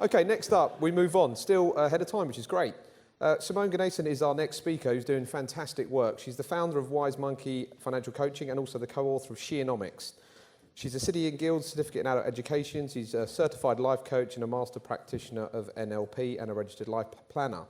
Okay, next up, we move on. Still ahead of time, which is great. Simonne Gnessen is our next speaker, who's doing fantastic work. She's the founder of Wise Monkey Financial Coaching and also the co-author of Sheconomics. She's a City and Guilds Certificate in Adult Education. She's a certified life coach and a master practitioner of NLP and a registered life planner.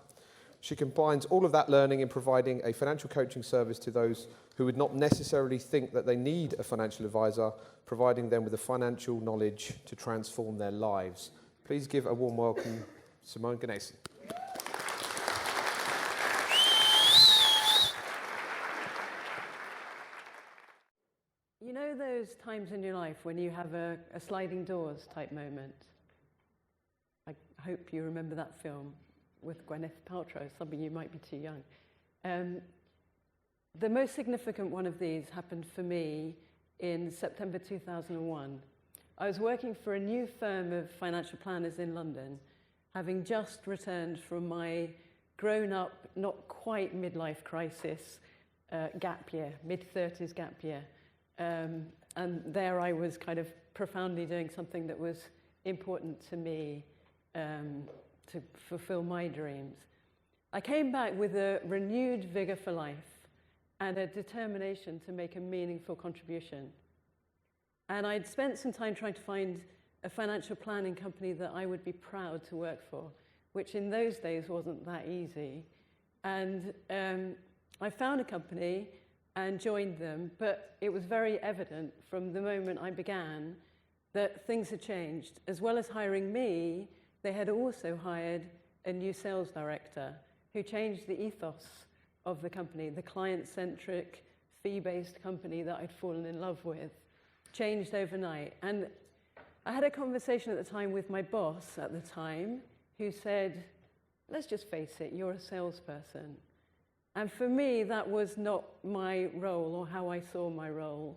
She combines all of that learning in providing a financial coaching service to those who would not necessarily think that they need a financial advisor, providing them with the financial knowledge to transform their lives. Please give a warm welcome, Simonne Gnessen. You know those times in your life when you have a sliding doors type moment? I hope you remember that film with Gwyneth Paltrow. Some of you might be too young. The most significant one of these happened for me in September 2001. I was working for a new firm of financial planners in London, having just returned from my grown-up, not quite midlife crisis gap year, mid-30s gap year. And there I was kind of profoundly doing something that was important to me to fulfill my dreams. I came back with a renewed vigor for life and a determination to make a meaningful contribution. And I'd spent some time trying to find a financial planning company that I would be proud to work for, which in those days wasn't that easy. And I found a company and joined them, but it was very evident from the moment I began that things had changed. As well as hiring me, they had also hired a new sales director who changed the ethos of the company, the client-centric, fee-based company that I'd fallen in love with, changed overnight. And I had a conversation at the time with my boss at the time who said, let's just face it, you're a salesperson. And for me, that was not my role or how I saw my role.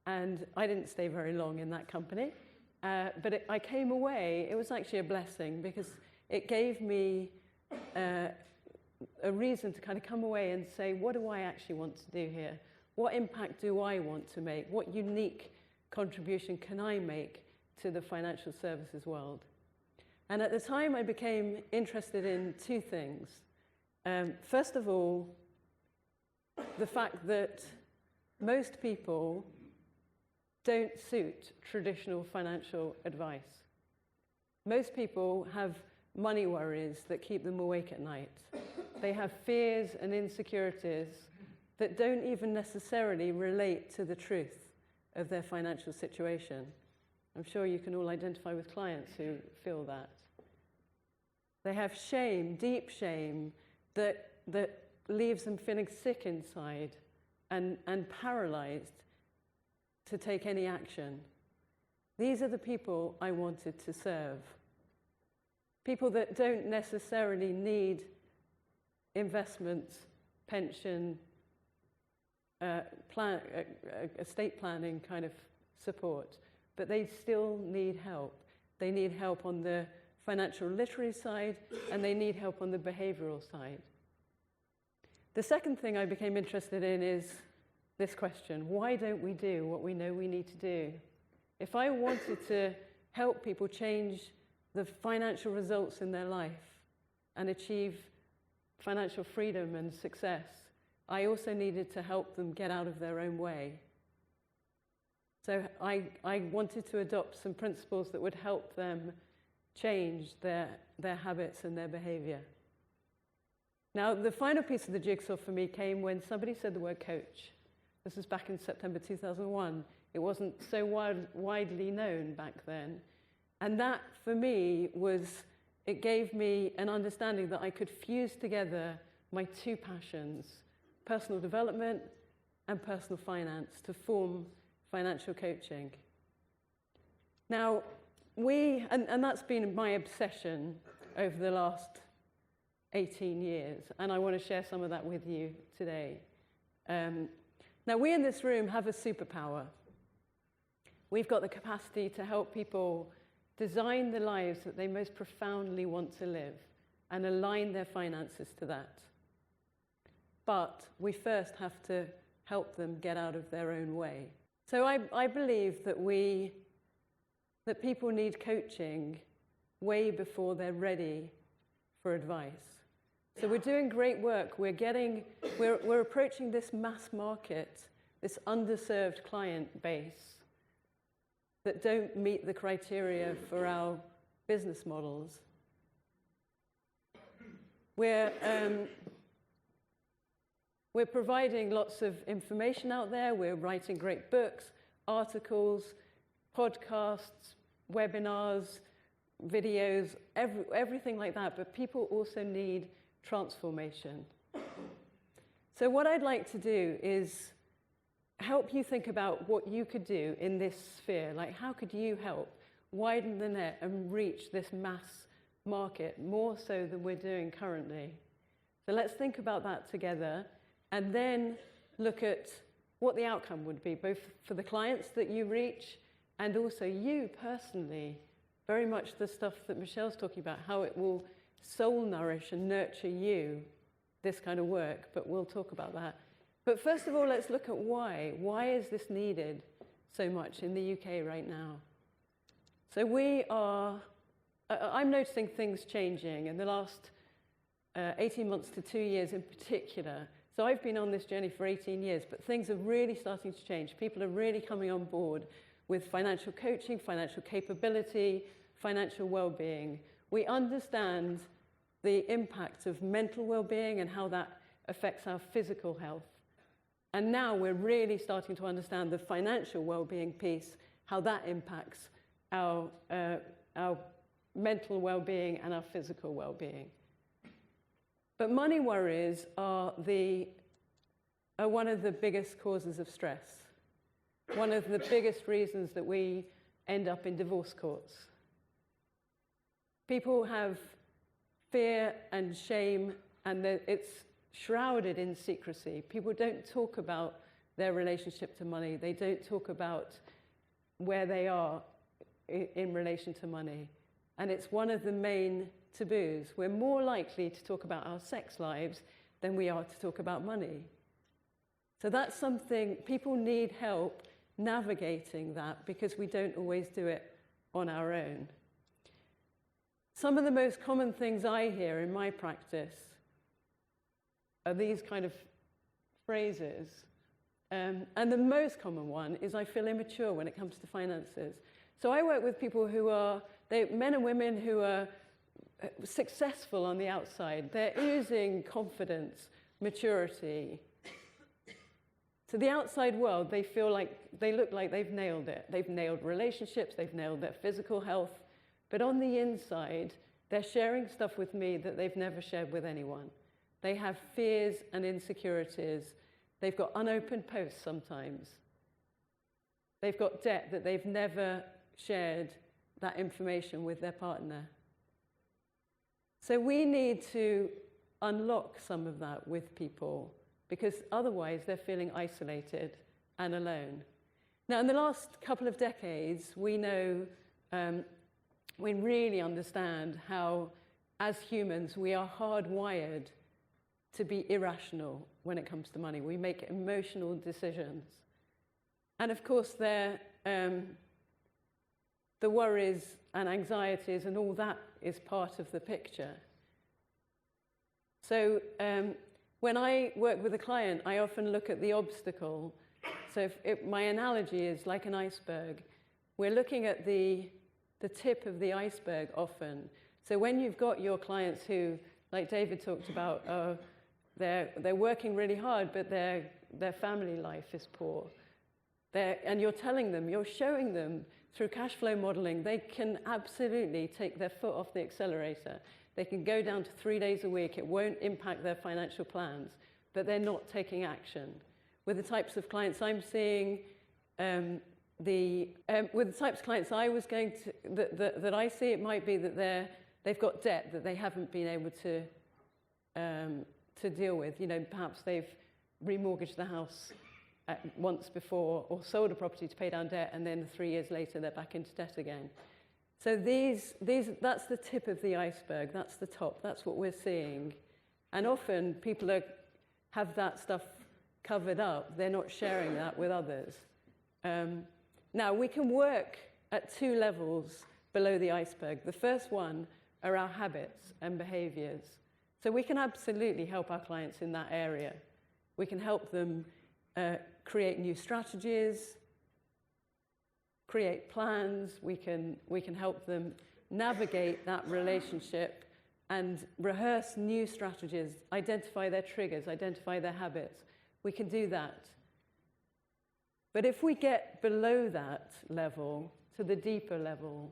And I didn't stay very long in that company. But I came away, it was actually a blessing because it gave me a reason to kind of come away and say, what do I actually want to do here? What impact do I want to make? What unique contribution can I make to the financial services world? And at the time, I became interested in two things. First of all, the fact that most people don't suit traditional financial advice. Most people have money worries that keep them awake at night. They have fears and insecurities that don't even necessarily relate to the truth of their financial situation. I'm sure you can all identify with clients who feel that. They have shame, deep shame, that leaves them feeling sick inside and paralyzed to take any action. These are the people I wanted to serve. People that don't necessarily need investments, pension, estate planning kind of support, but they still need help. They need help on the financial literacy side, and they need help on the behavioral side. The second thing I became interested in is this question: why don't we do what we know we need to do? If I wanted to help people change the financial results in their life and achieve financial freedom and success, I also needed to help them get out of their own way. So I wanted to adopt some principles that would help them change their habits and their behavior. Now, the final piece of the jigsaw for me came when somebody said the word coach. This was back in September 2001. It wasn't so widely known back then. And that, for me, it gave me an understanding that I could fuse together my two passions, personal development and personal finance, to form financial coaching. Now, and that's been my obsession over the last 18 years, and I want to share some of that with you today. Now, we in this room have a superpower. We've got the capacity to help people design the lives that they most profoundly want to live and align their finances to that. But we first have to help them get out of their own way. So I believe that people need coaching way before they're ready for advice. So we're doing great work. We're approaching this mass market, this underserved client base that don't meet the criteria for our business models. We're providing lots of information out there. We're writing great books, articles, podcasts, webinars, videos, everything like that. But people also need transformation. So what I'd like to do is help you think about what you could do in this sphere. Like, how could you help widen the net and reach this mass market more so than we're doing currently? So let's think about that together, and then look at what the outcome would be, both for the clients that you reach and also you personally. Very much the stuff that Michelle's talking about, how it will soul nourish and nurture you, this kind of work, but we'll talk about that. But first of all, let's look at why. Why is this needed so much in the UK right now? So I'm noticing things changing in the last 18 months to 2 years in particular. So I've been on this journey for 18 years, but things are really starting to change. People are really coming on board with financial coaching, financial capability, financial well-being. We understand the impact of mental well-being and how that affects our physical health. And now we're really starting to understand the financial well-being piece, how that impacts our mental well-being and our physical well-being. But money worries are one of the biggest causes of stress, one of the biggest reasons that we end up in divorce courts. People have fear and shame, and it's shrouded in secrecy. People don't talk about their relationship to money. They don't talk about where they are in relation to money. And it's one of the main taboos. We're more likely to talk about our sex lives than we are to talk about money. So that's something, people need help navigating that because we don't always do it on our own. Some of the most common things I hear in my practice are these kind of phrases. And the most common one is, I feel immature when it comes to finances. So I work with people who are, men and women who are successful on the outside. They're oozing confidence, maturity. To the outside world, they look like they've nailed it. They've nailed relationships, they've nailed their physical health. But on the inside, they're sharing stuff with me that they've never shared with anyone. They have fears and insecurities. They've got unopened posts sometimes. They've got debt that they've never shared that information with their partner. So we need to unlock some of that with people, because otherwise they're feeling isolated and alone. Now, in the last couple of decades, we know, we really understand how, as humans, we are hardwired to be irrational when it comes to money. We make emotional decisions. And of course, the worries and anxieties and all that is part of the picture. So when I work with a client, I often look at the obstacle. So my analogy is like an iceberg. We're looking at the tip of the iceberg often. So when you've got your clients who, like David talked about, they're working really hard, but their family life is poor. And you're telling them, you're showing them through cash flow modeling, they can absolutely take their foot off the accelerator. They can go down to 3 days a week. It won't impact their financial plans, but they're not taking action. With the types of clients I'm seeing, with the types of clients I was going to, that I see, it might be that they've got debt that they haven't been able to deal with. You know, perhaps they've remortgaged the house once before, or sold a property to pay down debt, and then 3 years later they're back into debt again. So that's the tip of the iceberg. That's the top. That's what we're seeing. And often people have that stuff covered up. They're not sharing that with others. Now, we can work at 2 levels below the iceberg. The first one are our habits and behaviors. So we can absolutely help our clients in that area. We can help them create new strategies, create plans. We can help them navigate that relationship and rehearse new strategies, identify their triggers, identify their habits. We can do that. But if we get below that level, to the deeper level,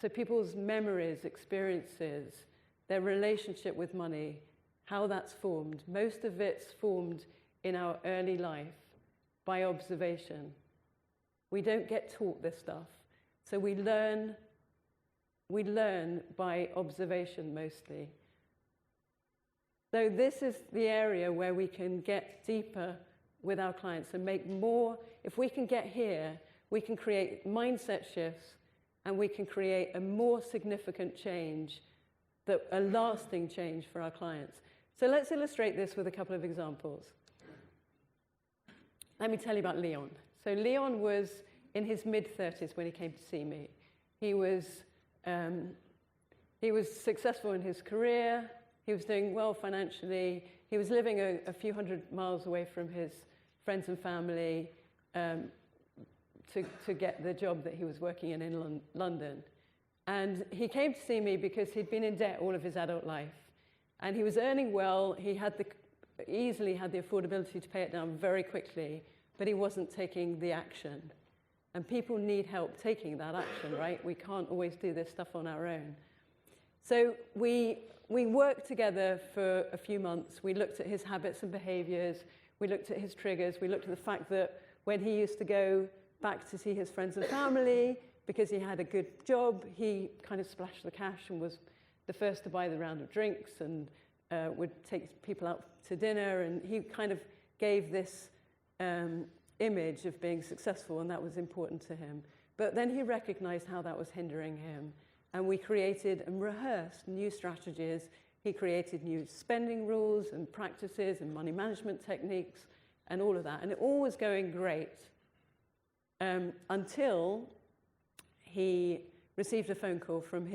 so people's memories, experiences, their relationship with money, how that's formed, most of it's formed in our early life by observation. We don't get taught this stuff. So we learn by observation mostly. So this is the area where we can get deeper with our clients and make more. If we can get here, we can create mindset shifts and we can create a more significant change, a lasting change for our clients. So let's illustrate this with a couple of examples. Let me tell you about Leon. So Leon was in his mid-30s when he came to see me. He was successful in his career. He was doing well financially. He was living a few hundred miles away from his friends and family to get the job that he was working in London. And he came to see me because he'd been in debt all of his adult life. And he was earning well. He had easily had the affordability to pay it down very quickly, but he wasn't taking the action. And people need help taking that action, right? We can't always do this stuff on our own. So we worked together for a few months. We looked at his habits and behaviors. We looked at his triggers. We looked at the fact that when he used to go back to see his friends and family, because he had a good job, he kind of splashed the cash and was the first to buy the round of drinks and would take people out to dinner. And he kind of gave this image of being successful, and that was important to him. But then he recognized how that was hindering him. And we created and rehearsed new strategies. He created new spending rules and practices and money management techniques and all of that. And it all was going great until he received a phone call from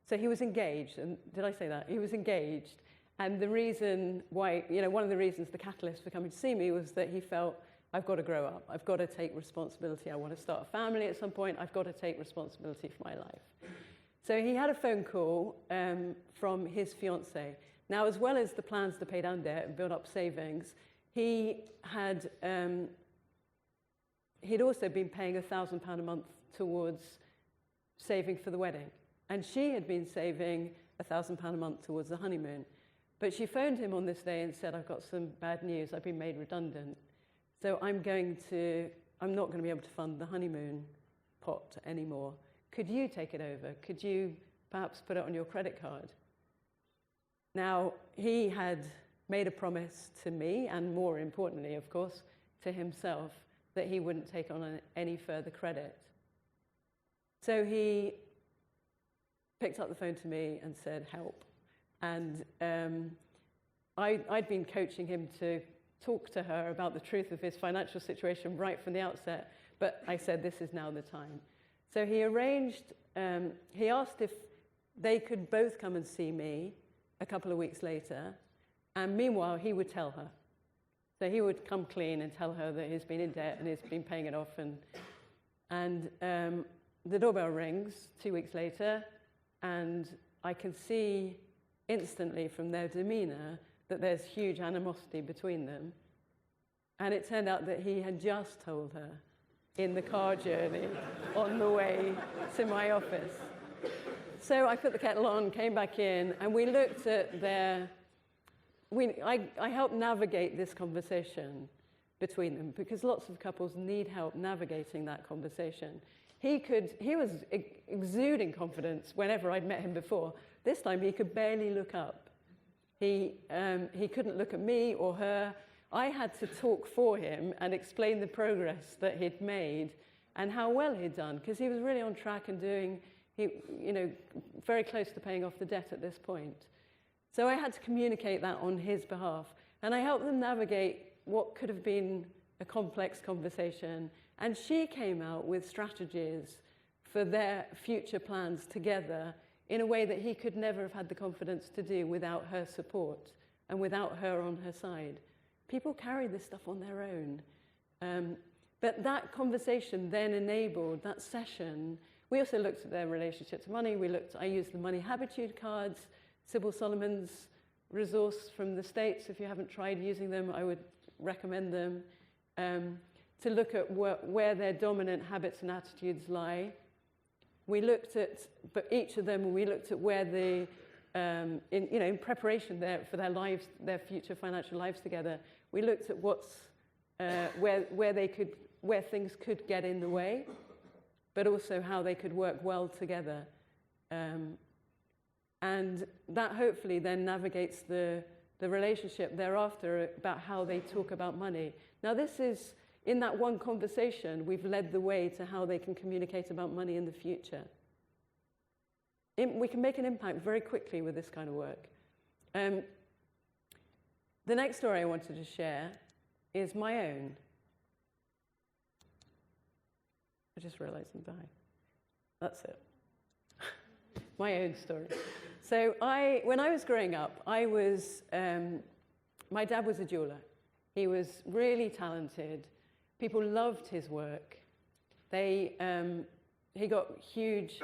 so he was engaged. And did I say that? He was engaged. And the reason why, one of the reasons, the catalyst for coming to see me was that he felt, I've got to grow up. I've got to take responsibility. I want to start a family at some point. I've got to take responsibility for my life. So he had a phone call from his fiancée. Now, as well as the plans to pay down debt and build up savings, he'd also been paying £1,000 a month towards saving for the wedding. And she had been saving £1,000 a month towards the honeymoon. But she phoned him on this day and said, I've got some bad news. I've been made redundant. So I'm not going to be able to fund the honeymoon pot anymore. Could you take it over? Could you perhaps put it on your credit card? Now, he had made a promise to me, and more importantly, of course, to himself, that he wouldn't take on any further credit. So he picked up the phone to me and said, help. And I'd been coaching him to talk to her about the truth of his financial situation right from the outset, but I said, this is now the time. So he asked if they could both come and see me a couple of weeks later, and meanwhile, he would tell her. So he would come clean and tell her that he's been in debt and he's been paying it off. And the doorbell rings 2 weeks later, and I can see instantly from their demeanor that there's huge animosity between them. And it turned out that he had just told her in the car journey on the way to my office. So I put the kettle on, came back in, and we looked at I helped navigate this conversation between them, because lots of couples need help navigating that conversation. He was exuding confidence whenever I'd met him before. This time he could barely look up. He couldn't look at me or her. I had to talk for him and explain the progress that he'd made and how well he'd done, because he was really on track and very close to paying off the debt at this point. So I had to communicate that on his behalf, and I helped them navigate what could have been a complex conversation. And she came out with strategies for their future plans together in a way that he could never have had the confidence to do without her support and without her on her side. People carry this stuff on their own. But that conversation then enabled that session. We also looked at their relationship to money. I used the money habitude cards, Sybil Solomon's resource from the States. If you haven't tried using them, I would recommend them, to look at where their dominant habits and attitudes lie. We looked at, but each of them, we looked at where the, in preparation for their lives, their future financial lives together, we looked at where things could get in the way, but also how they could work well together. And that hopefully then navigates the relationship thereafter about how they talk about money. Now this is, in that one conversation, we've led the way to how they can communicate about money in the future. We can make an impact very quickly with this kind of work. The next story I wanted to share is my own. I just realized I'm dying. That's it. My own story. So when I was growing up, my dad was a jeweler. He was really talented. People loved his work. He got huge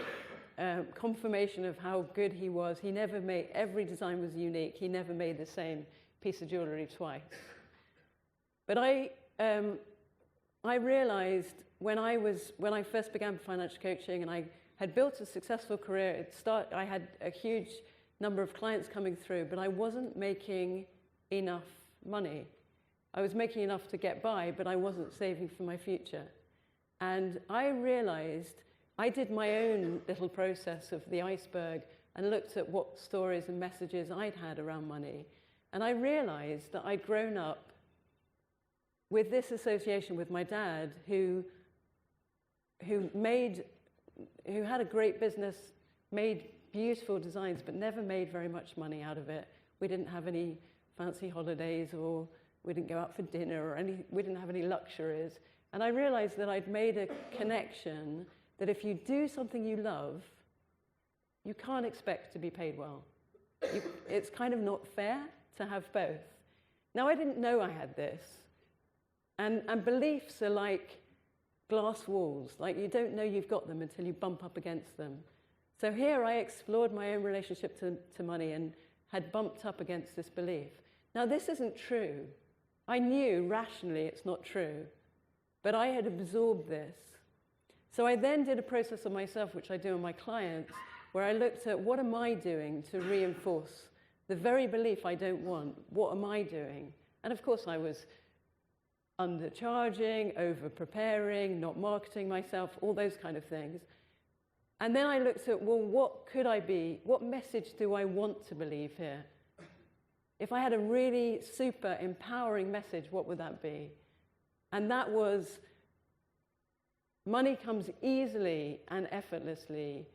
confirmation of how good he was. He never made, every design was unique. He never made the same piece of jewelry twice. But I realized when I first began financial coaching and I had built a successful career, I had a huge number of clients coming through, but I wasn't making enough money. I was making enough to get by, but I wasn't saving for my future. And I realized, I did my own little process of the iceberg and looked at what stories and messages I'd had around money. And I realized that I'd grown up with this association with my dad, who had a great business, made beautiful designs, but never made very much money out of it. We didn't have any fancy holidays, or we didn't go out for dinner, or we didn't have any luxuries. And I realized that I'd made a connection that if you do something you love, you can't expect to be paid well. It's kind of not fair to have both. Now, I didn't know I had this. And beliefs are like glass walls. Like, you don't know you've got them until you bump up against them. So here I explored my own relationship to money and had bumped up against this belief. Now, this isn't true. I knew rationally it's not true, but I had absorbed this. So I then did a process on myself, which I do on my clients, where I looked at what am I doing to reinforce the very belief I don't want. What am I doing? And of course I was undercharging, over-preparing, not marketing myself, all those kind of things. And then I looked at, well, what could I be? What message do I want to believe here? If I had a really super empowering message, what would that be? And that was, money comes easily and effortlessly,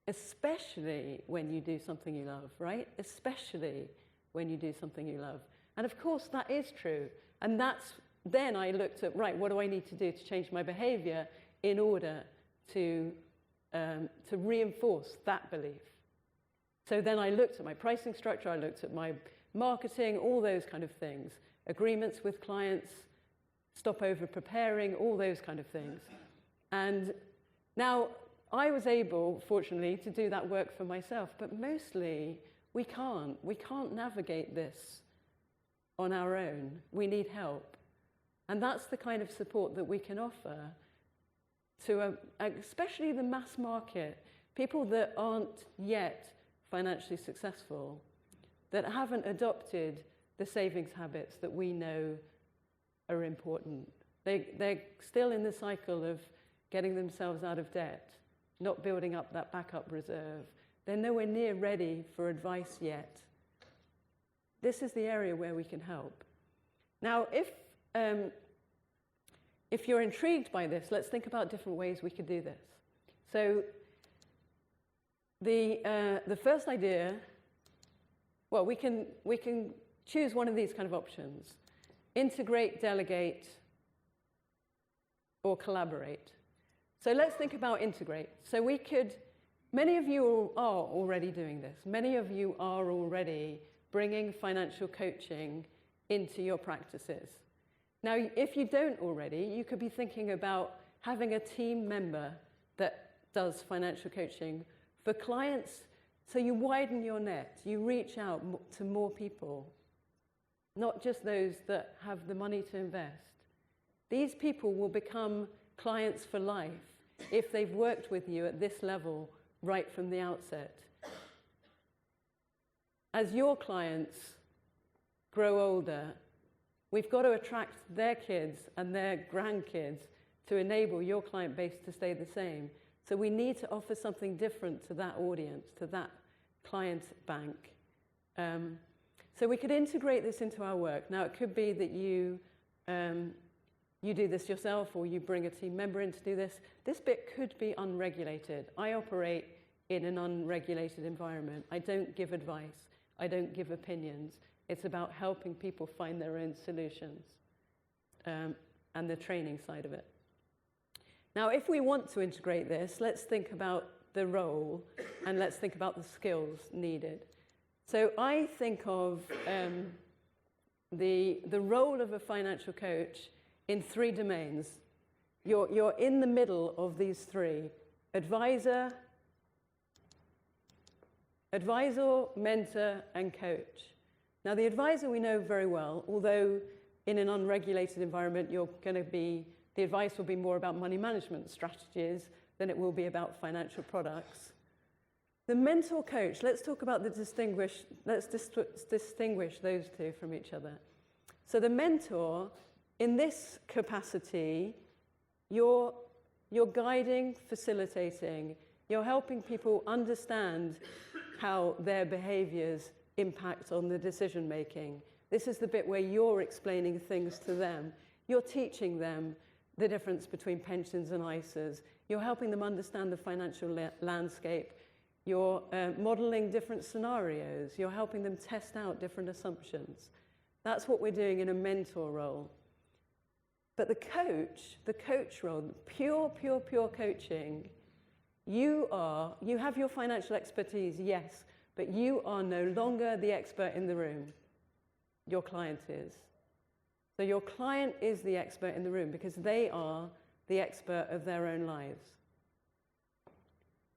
especially when you do something you love, right? Especially when you do something you love. And of course, that is true. And then I looked at, right, what do I need to do to change my behavior in order to reinforce that belief? So then I looked at my pricing structure, I looked at my marketing, all those kind of things, agreements with clients, stop over preparing, all those kind of things. And now I was able, fortunately, to do that work for myself, but mostly we can't. We can't navigate this on our own. We need help. And that's the kind of support that we can offer to especially the mass market, people that aren't yet financially successful, that haven't adopted the savings habits that we know are important. They're still in the cycle of getting themselves out of debt, not building up that backup reserve. They're nowhere near ready for advice yet. This is the area where we can help. Now, if you're intrigued by this, let's think about different ways we could do this. So the first idea, well, we can choose one of these kind of options: integrate, delegate, or collaborate. So let's think about integrate. So we could, many of you are already doing this. Many of you are already bringing financial coaching into your practices. Now, if you don't already, you could be thinking about having a team member that does financial coaching for clients. So you widen your net, you reach out to more people, not just those that have the money to invest. These people will become clients for life if they've worked with you at this level right from the outset. As your clients grow older, we've got to attract their kids and their grandkids to enable your client base to stay the same. So we need to offer something different to that audience, to that client bank. So we could integrate this into our work. Now, it could be that you do this yourself, or you bring a team member in to do this. This bit could be unregulated. I operate in an unregulated environment. I don't give advice. I don't give opinions. It's about helping people find their own solutions and the training side of it. Now, if we want to integrate this, let's think about the role and let's think about the skills needed. So I think of the role of a financial coach in 3 domains. You're in the middle of these 3: advisor, mentor, and coach. Now, the advisor we know very well, although in an unregulated environment, the advice will be more about money management strategies than it will be about financial products. The mentor coach, let's talk about let's distinguish those 2 from each other. So the mentor, in this capacity, you're guiding, facilitating, you're helping people understand how their behaviors impact on the decision making. This is the bit where you're explaining things to them. You're teaching them the difference between pensions and ISAs. You're helping them understand the financial landscape. You're modeling different scenarios. You're helping them test out different assumptions. That's what we're doing in a mentor role. But the coach role, pure coaching, you have your financial expertise, yes, but you are no longer the expert in the room. Your client is. So your client is the expert in the room because they are the expert of their own lives.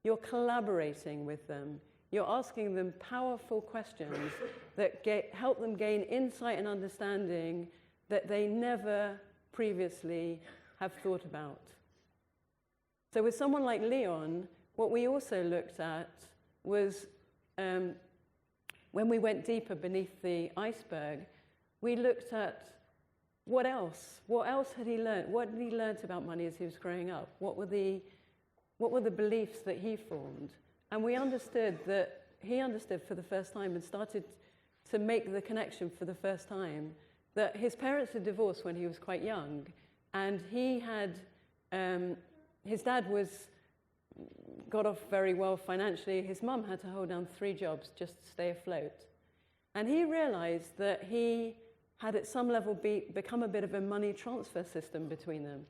You're collaborating with them. You're asking them powerful questions that help them gain insight and understanding that they never previously have thought about. So with someone like Leon, what we also looked at was when we went deeper beneath the iceberg, we looked at what else had he learned? What had he learned about money as he was growing up? What were the beliefs that he formed? And we understood that he understood for the first time and started to make the connection for the first time that his parents had divorced when he was quite young, and he had his dad got off very well financially. His mum had to hold down 3 jobs just to stay afloat, and he realized that he had at some level become a bit of a money transfer system between them.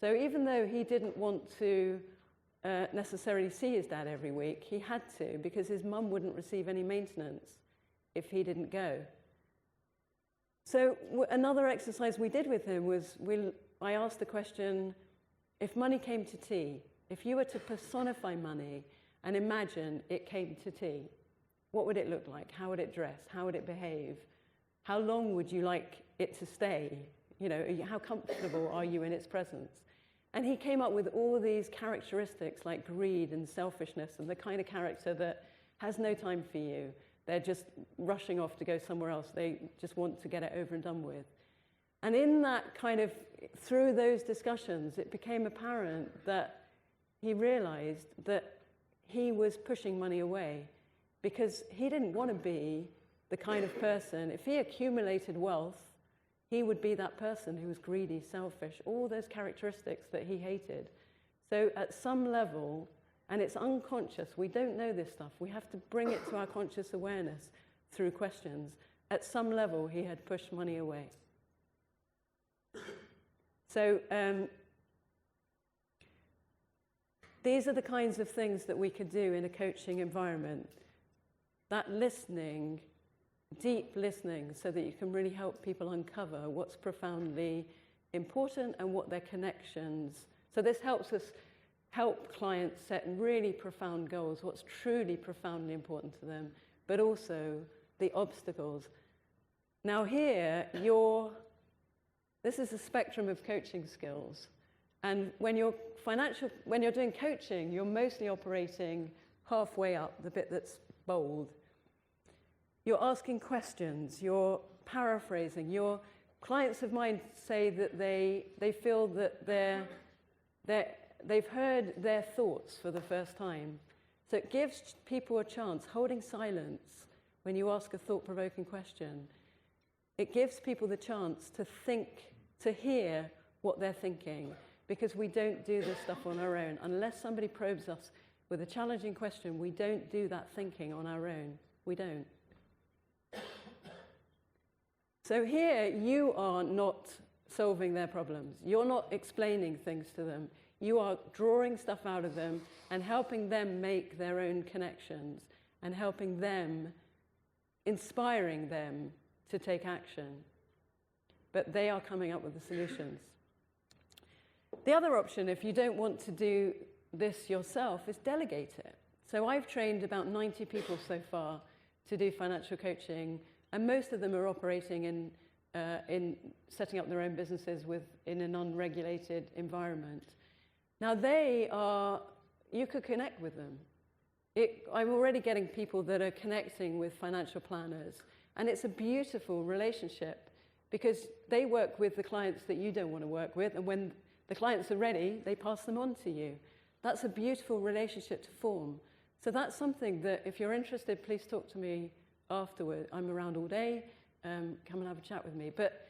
So even though he didn't want to necessarily see his dad every week, he had to, because his mum wouldn't receive any maintenance if he didn't go. So another exercise we did with him was I asked the question, if money came to tea, if you were to personify money and imagine it came to tea, what would it look like? How would it dress? How would it behave? How long would you like it to stay? You know, how comfortable are you in its presence? And he came up with all these characteristics like greed and selfishness and the kind of character that has no time for you. They're just rushing off to go somewhere else. They just want to get it over and done with. And in that through those discussions, it became apparent that he realized that he was pushing money away because he didn't want to be the kind of person, if he accumulated wealth, he would be that person who was greedy, selfish, all those characteristics that he hated. So at some level, and it's unconscious, we don't know this stuff, we have to bring it to our conscious awareness through questions. At some level, he had pushed money away. So these are the kinds of things that we could do in a coaching environment. That listening, deep listening, so that you can really help people uncover what's profoundly important and what their connections. So this helps us help clients set really profound goals, what's truly profoundly important to them, but also the obstacles. Now here, this is a spectrum of coaching skills. And when you're doing coaching, you're mostly operating halfway up, the bit that's bold. You're asking questions, you're paraphrasing. Your clients of mine say that they feel that they've heard their thoughts for the first time. So it gives people a chance, holding silence when you ask a thought-provoking question. It gives people the chance to think, to hear what they're thinking, because we don't do this stuff on our own. Unless somebody probes us with a challenging question, we don't do that thinking on our own. We don't. So here, you are not solving their problems. You're not explaining things to them. You are drawing stuff out of them and helping them make their own connections and helping them, inspiring them to take action. But they are coming up with the solutions. The other option, if you don't want to do this yourself, is delegate it. So I've trained about 90 people so far to do financial coaching, and most of them are operating in setting up their own businesses in an unregulated environment. Now you could connect with them. I'm already getting people that are connecting with financial planners, and it's a beautiful relationship because they work with the clients that you don't want to work with, and when the clients are ready, they pass them on to you. That's a beautiful relationship to form. So that's something that, if you're interested, please talk to me afterward. I'm around all day. Come and have a chat with me. But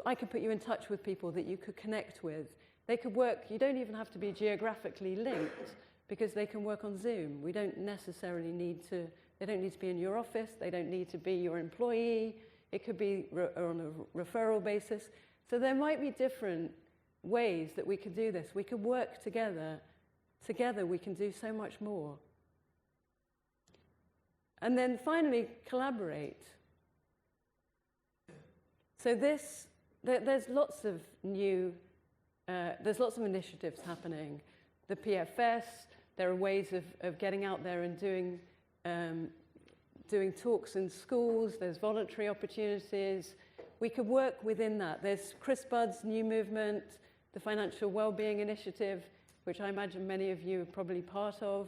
I could put you in touch with people that you could connect with. They could work. You don't even have to be geographically linked because they can work on Zoom. We don't necessarily need to. They don't need to be in your office. They don't need to be your employee. It could be on a referral basis. So there might be different ways that we could do this. We could work together. Together we can do so much more. And then finally, collaborate. So there's lots of initiatives happening. The PFS, there are ways of getting out there and doing talks in schools. There's voluntary opportunities. We could work within that. There's Chris Budd's new movement, the Financial Wellbeing Initiative, which I imagine many of you are probably part of.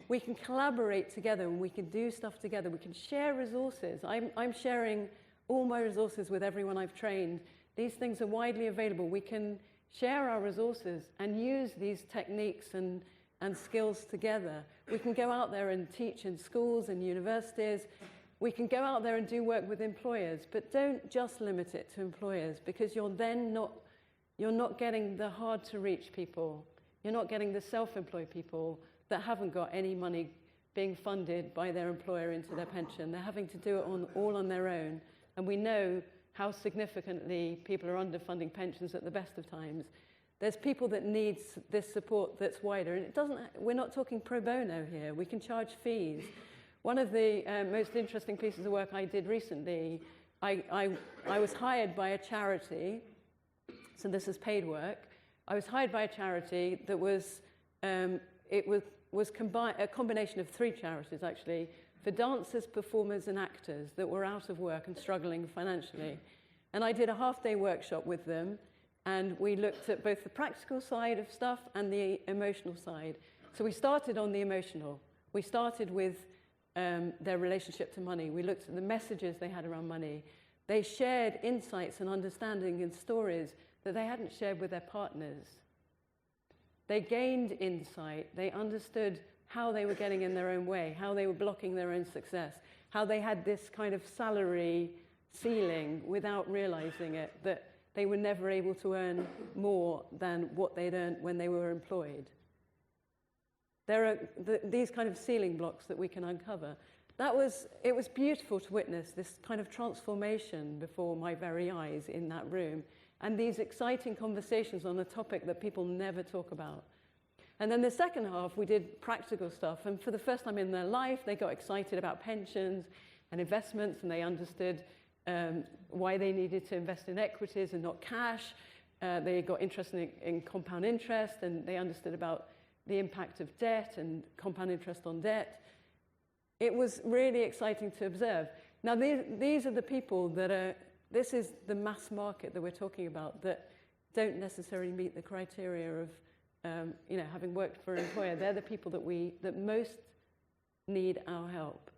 We can collaborate together and we can do stuff together. We can share resources. I'm sharing all my resources with everyone I've trained. These things are widely available. We can share our resources and use these techniques and skills together. We can go out there and teach in schools and universities. We can go out there and do work with employers, but don't just limit it to employers, because you're not getting the hard-to-reach people. You're not getting the self-employed people that haven't got any money being funded by their employer into their pension. They're having to do it all on their own. And we know how significantly people are underfunding pensions at the best of times. There's people that need this support that's wider. And we're not talking pro bono here. We can charge fees. One of the most interesting pieces of work I did recently, I was hired by a charity. So this is paid work. I was hired by a charity that was a combination of 3 charities, actually, for dancers, performers, and actors that were out of work and struggling financially. And I did a half-day workshop with them, and we looked at both the practical side of stuff and the emotional side. So we started on the emotional. We started with their relationship to money. We looked at the messages they had around money. They shared insights and understanding and stories that they hadn't shared with their partners. They gained insight. They understood how they were getting in their own way, how they were blocking their own success, how they had this kind of salary ceiling without realizing it, that they were never able to earn more than what they'd earned when they were employed. There are these kind of ceiling blocks that we can uncover. It was beautiful to witness this kind of transformation before my very eyes in that room, and these exciting conversations on a topic that people never talk about. And then the second half, we did practical stuff. And for the first time in their life, they got excited about pensions and investments, and they understood why they needed to invest in equities and not cash. They got interested in compound interest, and they understood about the impact of debt and compound interest on debt. It was really exciting to observe. Now, these are the people that are, this is the mass market that we're talking about, that don't necessarily meet the criteria of having worked for an employer. They're the people that most need our help.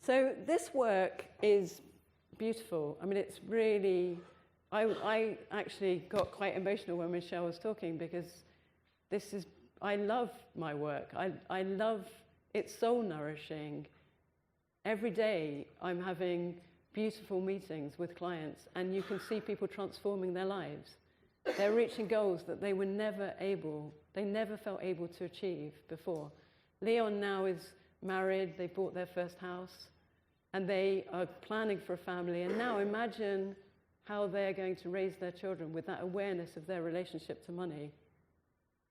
So this work is beautiful. I mean, it's really, I actually got quite emotional when Michelle was talking, because I love my work. I love, it's soul nourishing. Every day I'm having beautiful meetings with clients, and you can see people transforming their lives. They're reaching goals that they never felt able to achieve before. Leon now is married, they bought their first house, and they are planning for a family. And now imagine how they're going to raise their children with that awareness of their relationship to money.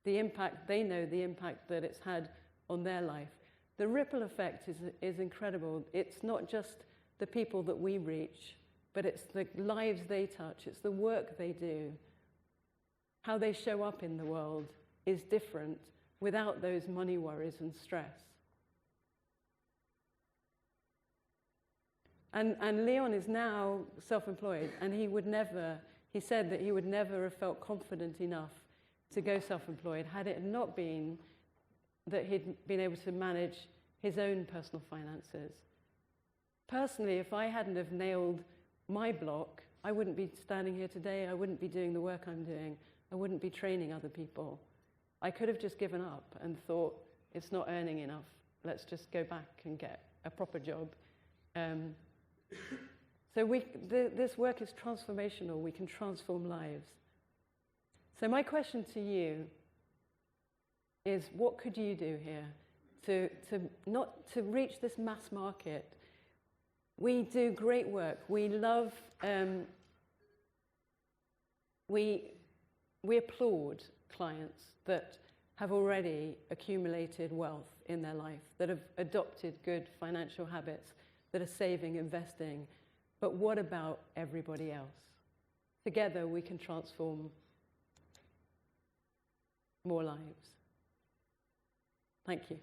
The impact, they know the impact that it's had on their life. The ripple effect is incredible. It's not just the people that we reach, but it's the lives they touch, it's the work they do. How they show up in the world is different without those money worries and stress. And Leon is now self-employed, and he said that he would never have felt confident enough to go self-employed had it not been that he'd been able to manage his own personal finances. Personally, if I hadn't have nailed my block, I wouldn't be standing here today, I wouldn't be doing the work I'm doing, I wouldn't be training other people. I could have just given up and thought, it's not earning enough, let's just go back and get a proper job. So this work is transformational, we can transform lives. So my question to you is, what could you do here to reach this mass market? We do great work. We love, we applaud clients that have already accumulated wealth in their life, that have adopted good financial habits, that are saving, investing. But what about everybody else? Together we can transform more lives. Thank you.